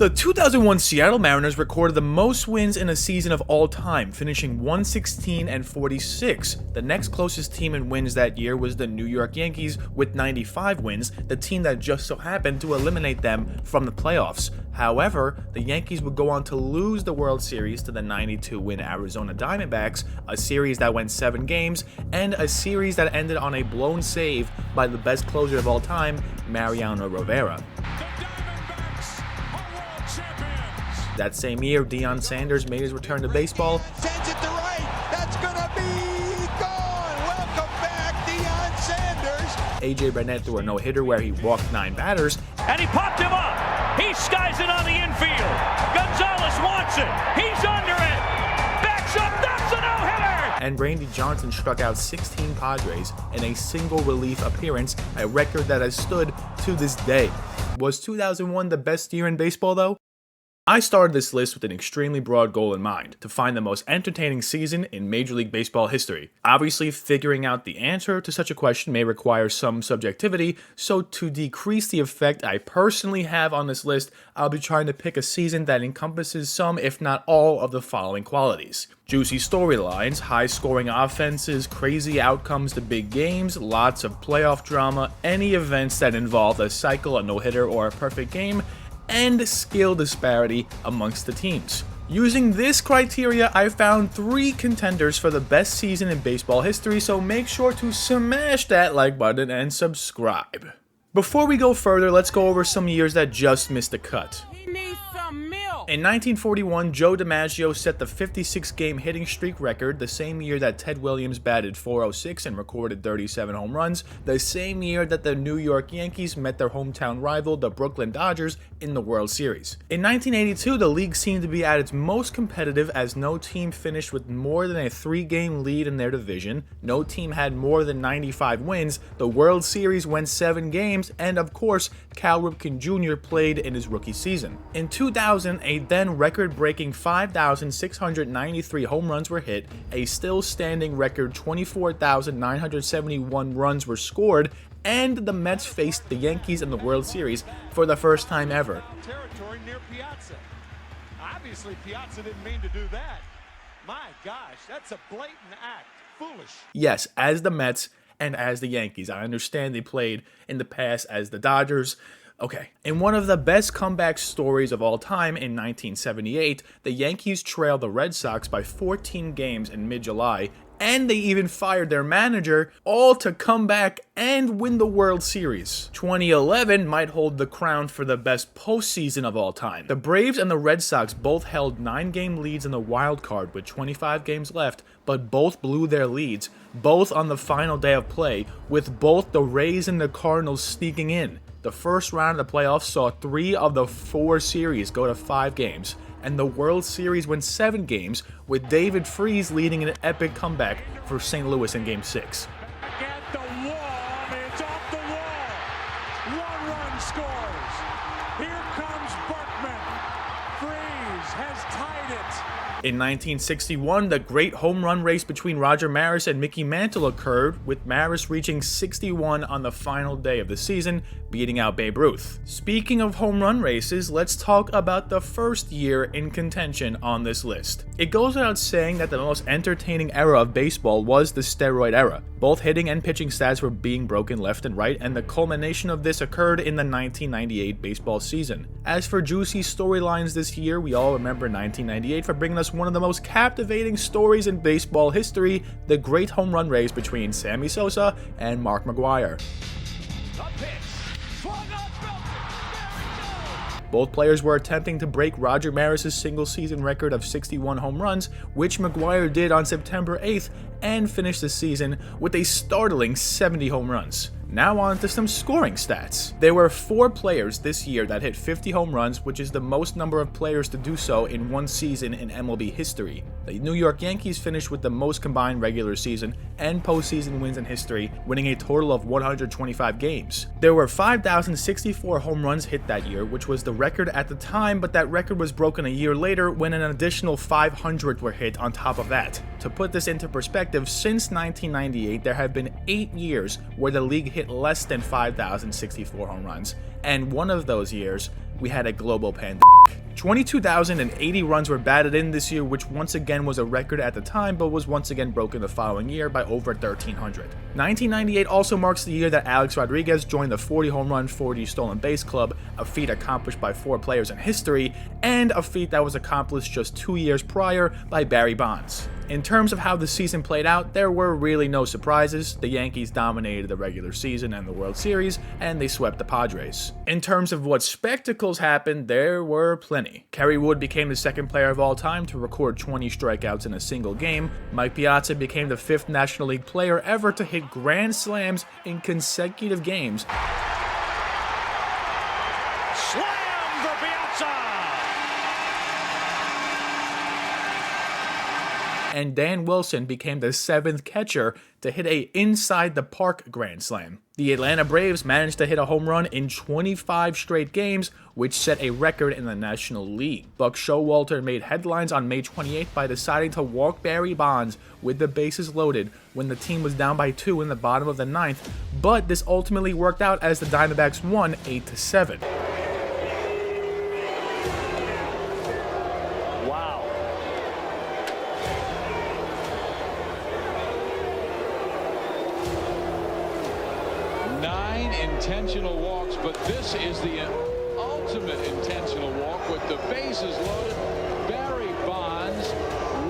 The 2001 Seattle Mariners recorded the most wins in a season of all time, finishing 116-46. The next closest team in wins that year was the New York Yankees with 95 wins, the team that just so happened to eliminate them from the playoffs. However, the Yankees would go on to lose the World Series to the 92-win Arizona Diamondbacks, a series that went 7 games, and a series that ended on a blown save by the best closer of all time, Mariano Rivera. That same year, Deion Sanders made his return to baseball. Sends it to right. That's gonna be gone. Welcome back, Deion Sanders. AJ Burnett threw a no-hitter where he walked 9 batters. And he popped him up. He skies it on the infield. Gonzalez wants it. He's under it. Backs up. That's a no-hitter. And Randy Johnson struck out 16 Padres in a single relief appearance, a record that has stood to this day. Was 2001 the best year in baseball, though? I started this list with an extremely broad goal in mind, to find the most entertaining season in Major League Baseball history. Obviously, figuring out the answer to such a question may require some subjectivity, so to decrease the effect I personally have on this list, I'll be trying to pick a season that encompasses some, if not all, of the following qualities. Juicy storylines, high-scoring offenses, crazy outcomes to big games, lots of playoff drama, any events that involve a cycle, a no-hitter, or a perfect game, and skill disparity amongst the teams. Using this criteria, I found 3 contenders for the best season in baseball history, so make sure to smash that like button and subscribe. Before we go further, let's go over some years that just missed the cut. In 1941, Joe DiMaggio set the 56-game hitting streak record, the same year that Ted Williams batted .406 and recorded 37 home runs, the same year that the New York Yankees met their hometown rival, the Brooklyn Dodgers, in the World Series. In 1982, the league seemed to be at its most competitive as no team finished with more than a 3-game lead in their division, no team had more than 95 wins, the World Series went 7 games, and of course, Cal Ripken Jr. played in his rookie season. In 2000, a then record-breaking 5,693 home runs were hit, a still-standing record 24,971 runs were scored, and the Mets faced the Yankees in the World Series for the first time ever. Territory near Piazza. Obviously, Piazza didn't mean to do that. My gosh, that's a blatant act. Foolish. Yes, as the Mets and as the Yankees. I understand they played in the past as the Dodgers. Okay, in one of the best comeback stories of all time in 1978, the Yankees trailed the Red Sox by 14 games in mid-July, and they even fired their manager, all to come back and win the World Series. 2011 might hold the crown for the best postseason of all time. The Braves and the Red Sox both held 9-game leads in the wild card with 25 games left, but both blew their leads, both on the final day of play, with both the Rays and the Cardinals sneaking in. The first round of the playoffs saw 3 of the 4 series go to 5 games, and the World Series went 7 games, with David Freese leading an epic comeback for St. Louis in Game 6. At the wall, it's off the wall. 1 run scores. Here comes Berkman. Freese has tied it. In 1961, the great home run race between Roger Maris and Mickey Mantle occurred, with Maris reaching 61 on the final day of the season, beating out Babe Ruth. Speaking of home run races, let's talk about the first year in contention on this list. It goes without saying that the most entertaining era of baseball was the steroid era. Both hitting and pitching stats were being broken left and right, and the culmination of this occurred in the 1998 baseball season. As for juicy storylines this year, we all remember 1998 for bringing us one of the most captivating stories in baseball history, the great home run race between Sammy Sosa and Mark McGwire. Both players were attempting to break Roger Maris's single-season record of 61 home runs, which McGwire did on September 8th, and finished the season with a startling 70 home runs. Now on to some scoring stats. There were 4 players this year that hit 50 home runs, which is the most number of players to do so in one season in MLB history. The New York Yankees finished with the most combined regular season and postseason wins in history, winning a total of 125 games. There were 5,064 home runs hit that year, which was the record at the time, but that record was broken a year later when an additional 500 were hit on top of that. To put this into perspective, perspective, since 1998, there have been 8 years where the league hit less than 5,064 home runs, and one of those years, we had a global pandemic. 22,080 runs were batted in this year, which once again was a record at the time, but was once again broken the following year by over 1,300. 1998 also marks the year that Alex Rodriguez joined the 40 home run, 40 stolen base club, a feat accomplished by 4 players in history, and a feat that was accomplished just 2 years prior by Barry Bonds. In terms of how the season played out, there were really no surprises. The Yankees dominated the regular season and the World Series, and they swept the Padres. In terms of what spectacles happened, there were plenty. Kerry Wood became the second player of all time to record 20 strikeouts in a single game. Mike Piazza became the 5th National League player ever to hit grand slams in consecutive games. Slam for Piazza! And Dan Wilson became the 7th catcher to hit a inside the park grand slam. The Atlanta Braves managed to hit a home run in 25 straight games, which set a record in the National League. Buck Showalter made headlines on May 28th by deciding to walk Barry Bonds with the bases loaded when the team was down by 2 in the bottom of the 9th, but this ultimately worked out as the Diamondbacks won 8-7. Wow. 9 intentional walks, but this is the ultimate intentional walk with the bases loaded. Barry Bonds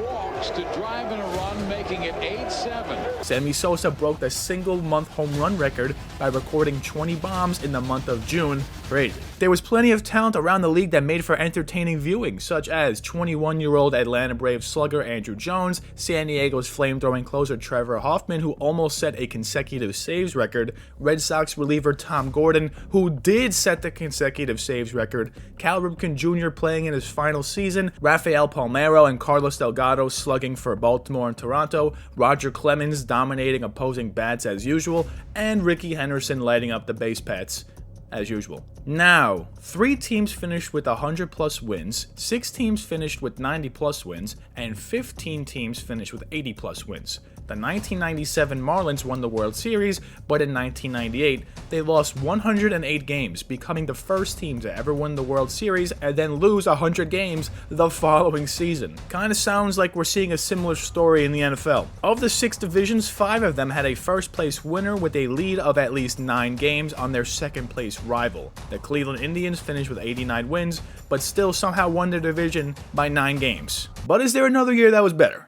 walks to drive in a run, making it 8-7. Sammy Sosa broke the single-month home run record by recording 20 bombs in the month of June. Crazy. There was plenty of talent around the league that made for entertaining viewing, such as 21-year-old Atlanta Braves slugger Andrew Jones, San Diego's flame-throwing closer Trevor Hoffman, who almost set a consecutive saves record, Red Sox reliever Tom Gordon, who did set the consecutive saves record, Cal Ripken Jr. playing in his final season, Rafael Palmeiro and Carlos Delgado slugging for Baltimore and Toronto, Roger Clemens dominating opposing bats as usual, and Ricky Henderson lighting up the base paths as usual. Now, 3 teams finished with 100+ wins, 6 teams finished with 90+ wins, and 15 teams finished with 80+ wins. The 1997 Marlins won the World Series, but in 1998, they lost 108 games, becoming the first team to ever win the World Series and then lose 100 games the following season. Kinda sounds like we're seeing a similar story in the NFL. Of the 6 divisions, 5 of them had a first-place winner with a lead of at least 9 games on their second-place rival. The Cleveland Indians finished with 89 wins, but still somehow won their division by 9 games. But is there another year that was better?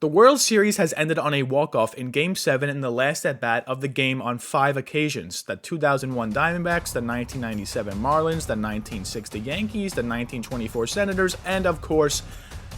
The World Series has ended on a walk-off in Game 7 in the last at-bat of the game on 5 occasions: the 2001 Diamondbacks, the 1997 Marlins, the 1960 Yankees, the 1924 Senators, and of course,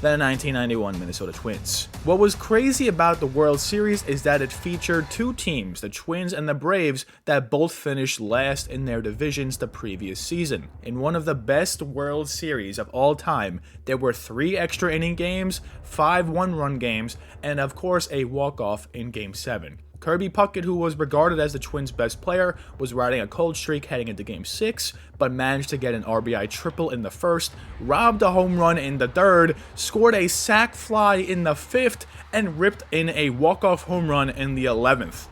the 1991 Minnesota Twins. What was crazy about the World Series is that it featured 2 teams, the Twins and the Braves, that both finished last in their divisions the previous season. In one of the best World Series of all time, there were 3 extra inning games, 5 one-run games, and of course a walk-off in Game 7. Kirby Puckett, who was regarded as the Twins' best player, was riding a cold streak heading into Game 6, but managed to get an RBI triple in the first, robbed a home run in the third, scored a sac fly in the 5th, and ripped in a walk-off home run in the 11th.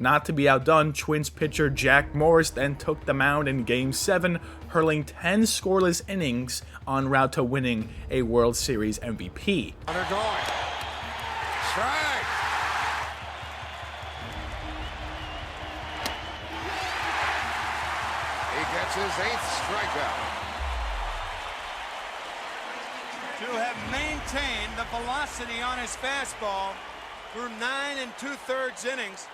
Not to be outdone, Twins pitcher Jack Morris then took the mound in Game 7, hurling 10 scoreless innings en route to winning a World Series MVP. They're going. Strike. He gets his 8th strikeout. To have maintained the velocity on his fastball through 9 2/3 innings.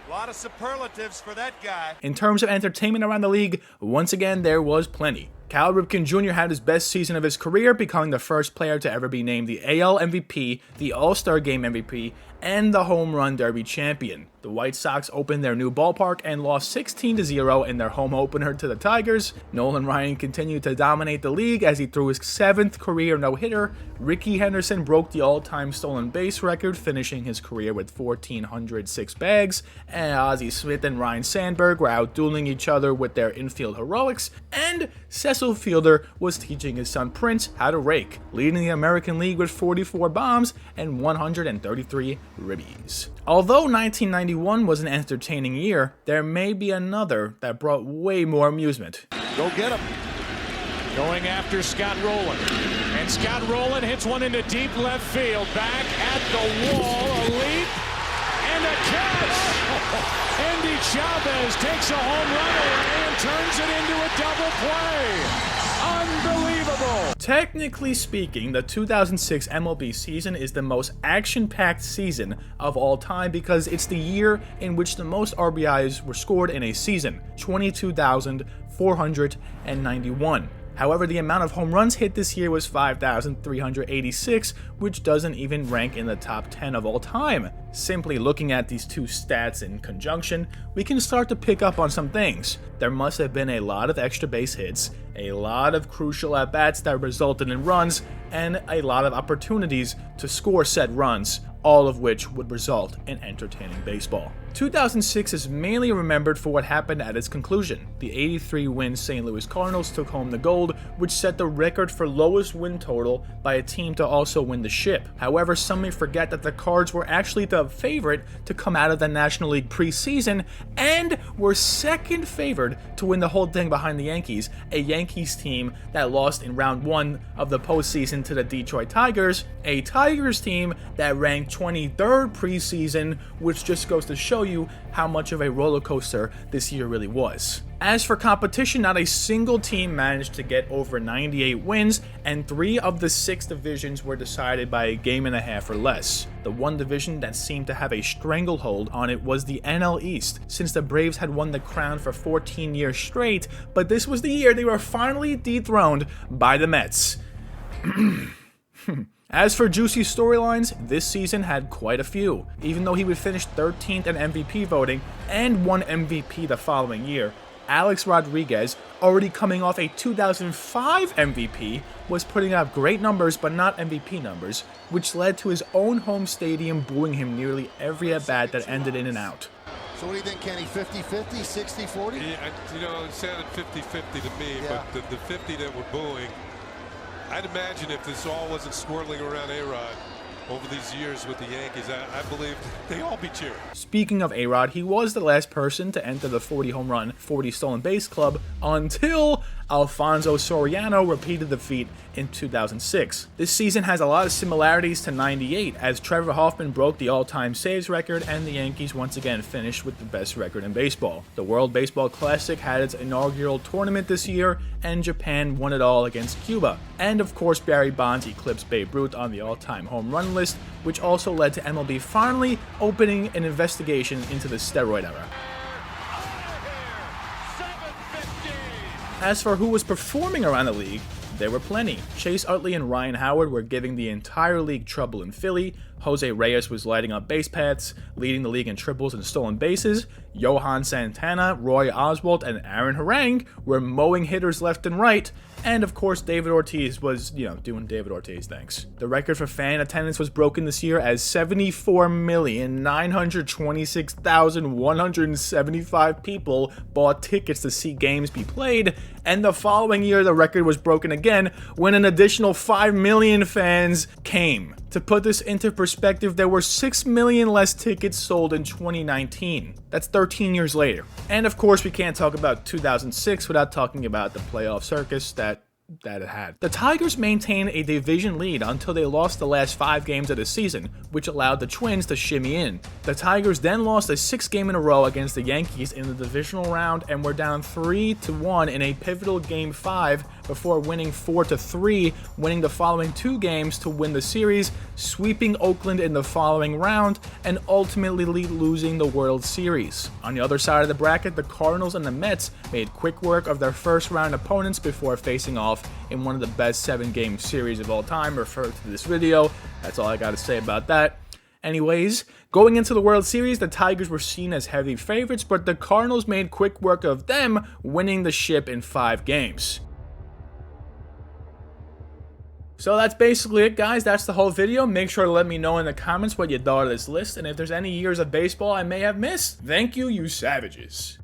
A lot of superlatives for that guy. In terms of entertainment around the league, once again, there was plenty. Cal Ripken Jr. had his best season of his career, becoming the first player to ever be named the AL MVP, the All-Star Game MVP, and the Home Run Derby champion. The White Sox opened their new ballpark and lost 16-0 in their home opener to the Tigers. Nolan Ryan continued to dominate the league as he threw his 7th career no-hitter. Rickey Henderson broke the all-time stolen base record, finishing his career with 1,406 bags. And Ozzie Smith and Ryan Sandberg were out-dueling each other with their infield heroics. And Cecil Fielder was teaching his son Prince how to rake, leading the American League with 44 bombs and 133 ribbies. Although 1991 was an entertaining year, there may be another that brought way more amusement. Go get him. Going after Scott Rowland. And Scott Rowland hits one into deep left field. Back at the wall. A leap. And a catch. Andy Chavez takes a home run away and turns it into a double play. Unbelievable. Technically speaking, the 2006 MLB season is the most action-packed season of all time because it's the year in which the most RBIs were scored in a season, 22,491. However, the amount of home runs hit this year was 5,386, which doesn't even rank in the top 10 of all time. Simply looking at these two stats in conjunction, we can start to pick up on some things. There must have been a lot of extra base hits, a lot of crucial at-bats that resulted in runs, and a lot of opportunities to score said runs, all of which would result in entertaining baseball. 2006 is mainly remembered for what happened at its conclusion. The 83-win St. Louis Cardinals took home the gold, which set the record for lowest win total by a team to also win the ship. However, some may forget that the Cards were actually the favorite to come out of the National League preseason and were second favored to win the whole thing behind the Yankees, a Yankees team that lost in round 1 of the postseason to the Detroit Tigers, a Tigers team that ranked 23rd preseason, which just goes to show you how much of a roller coaster this year really was. As for competition, not a single team managed to get over 98 wins, and 3 of the 6 divisions were decided by a game and a half or less. The one division that seemed to have a stranglehold on it was the NL East, since the Braves had won the crown for 14 years straight, but this was the year they were finally dethroned by the Mets. As for juicy storylines, this season had quite a few. Even though he would finish 13th in MVP voting and won MVP the following year, Alex Rodriguez, already coming off a 2005 MVP, was putting up great numbers but not MVP numbers, which led to his own home stadium booing him nearly every at-bat that ended in and out. So what do you think, Kenny? 50-50, 60-40? Yeah, it sounded 50-50 to me, Yeah. but the 50 that were booing, I'd imagine if this all wasn't swirling around A-Rod over these years with the Yankees, I believe they all be cheering. Speaking of A-Rod, he was the last person to enter the 40 home run, 40 stolen base club until Alfonso Soriano repeated the feat in 2006. This season has a lot of similarities to 98, as Trevor Hoffman broke the all-time saves record and the Yankees once again finished with the best record in baseball. The World Baseball Classic had its inaugural tournament this year, and Japan won it all against Cuba. And of course, Barry Bonds eclipsed Babe Ruth on the all-time home run list, which also led to MLB finally opening an investigation into the steroid era. As for who was performing around the league, there were plenty. Chase Utley and Ryan Howard were giving the entire league trouble in Philly. Jose Reyes was lighting up base paths, leading the league in triples and stolen bases. Johan Santana, Roy Oswalt, and Aaron Harang were mowing hitters left and right. And of course, David Ortiz was, doing David Ortiz things. The record for fan attendance was broken this year as 74,926,175 people bought tickets to see games be played. And the following year, the record was broken again when an additional 5 million fans came. To put this into perspective, there were 6 million less tickets sold in 2019. That's 13 years later. And of course, we can't talk about 2006 without talking about the playoff circus that it had. The Tigers maintained a division lead until they lost the last 5 games of the season, which allowed the Twins to shimmy in. The Tigers then lost a 6th game in a row against the Yankees in the divisional round and were down 3-1 in a pivotal Game 5 before winning 4-3, winning the following 2 games to win the series, sweeping Oakland in the following round, and ultimately losing the World Series. On the other side of the bracket, the Cardinals and the Mets made quick work of their first round opponents before facing off in one of the best 7-game series of all time. Refer to this video. That's all I got to say about that. Anyways, going into the World Series, the Tigers were seen as heavy favorites, but the Cardinals made quick work of them, winning the ship in 5 games. So that's basically it, guys. That's the whole video. Make sure to let me know in the comments what you thought of this list, and if there's any years of baseball I may have missed. Thank you, you savages.